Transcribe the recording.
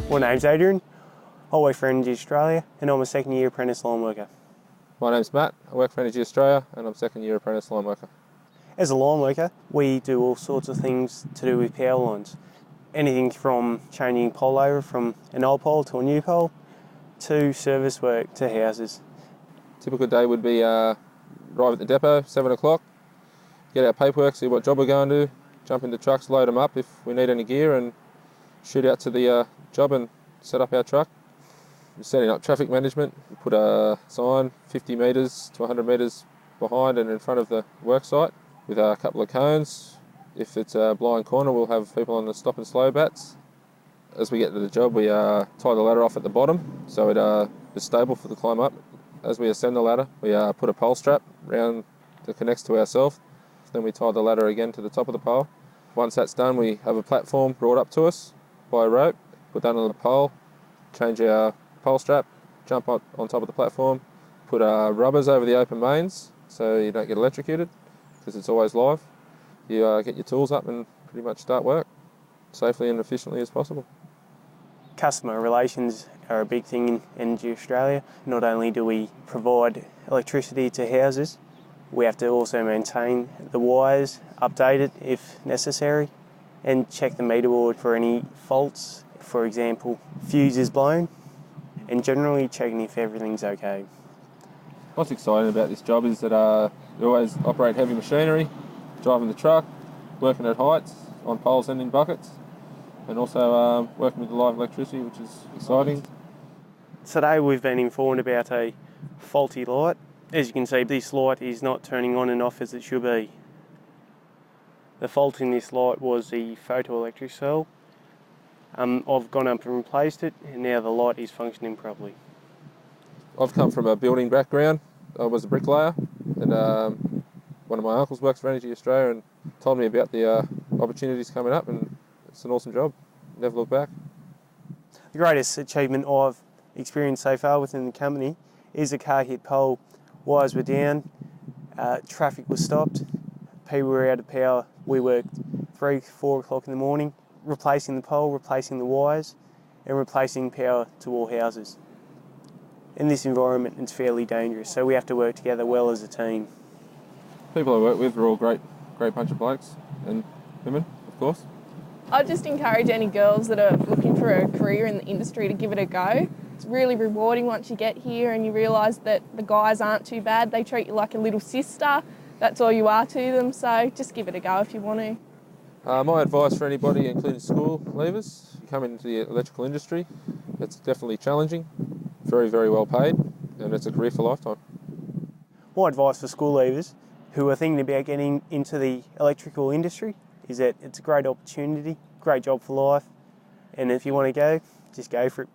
My name's Adrian, I work for Energy Australia and I'm a second year apprentice line worker. My name's Matt, I work for Energy Australia and I'm second year apprentice line worker. As a line worker, we do all sorts of things to do with power lines. Anything from changing pole over from an old pole to a new pole, to service work to houses. Typical day would be arrive at the depot, 7 o'clock, get our paperwork, see what job we're going to, jump into trucks, load them up if we need any gear and shoot out to the job and set up our truck. We're setting up traffic management, we put a sign 50 metres to 100 metres behind and in front of the work site with a couple of cones. If it's a blind corner, we'll have people on the stop and slow bats. As we get to the job, we tie the ladder off at the bottom so it is stable for the climb up. As we ascend the ladder, we put a pole strap round that connects to ourselves. Then we tie the ladder again to the top of the pole. Once that's done, we have a platform brought up to us by a rope, put that on the pole, change our pole strap, jump on top of the platform, put rubbers over the open mains so you don't get electrocuted because it's always live. You get your tools up and pretty much start work safely and efficiently as possible. Customer relations are a big thing in Energy Australia. Not only do we provide electricity to houses, we have to also maintain the wires, update it if necessary, and check the meter board for any faults. For example, fuse is blown, and generally checking if everything's okay. What's exciting about this job is that we always operate heavy machinery, driving the truck, working at heights, on poles and in buckets, and also working with the live electricity, which is exciting. Today we've been informed about a faulty light. As you can see, this light is not turning on and off as it should be. The fault in this light was the photoelectric cell. I've gone up and replaced it, and now the light is functioning properly. I've come from a building background. I was a bricklayer, and one of my uncles works for Energy Australia and told me about the opportunities coming up, and it's an awesome job. Never look back. The greatest achievement I've experienced so far within the company is a car hit pole. Wires were down, traffic was stopped, people were out of power. We worked 3, 4 o'clock in the morning, replacing the pole, replacing the wires, and replacing power to all houses. In this environment, it's fairly dangerous, so we have to work together well as a team. People I work with are all great bunch of blokes and women, of course. I'd just encourage any girls that are looking for a career in the industry to give it a go. It's really rewarding once you get here and you realise that the guys aren't too bad. They treat you like a little sister. That's all you are to them, so just give it a go if you want to. My advice for anybody, including school leavers, come into the electrical industry. It's definitely challenging, very, very well paid, and it's a career for a lifetime. My advice for school leavers who are thinking about getting into the electrical industry is that it's a great opportunity, great job for life, and if you want to go, just go for it.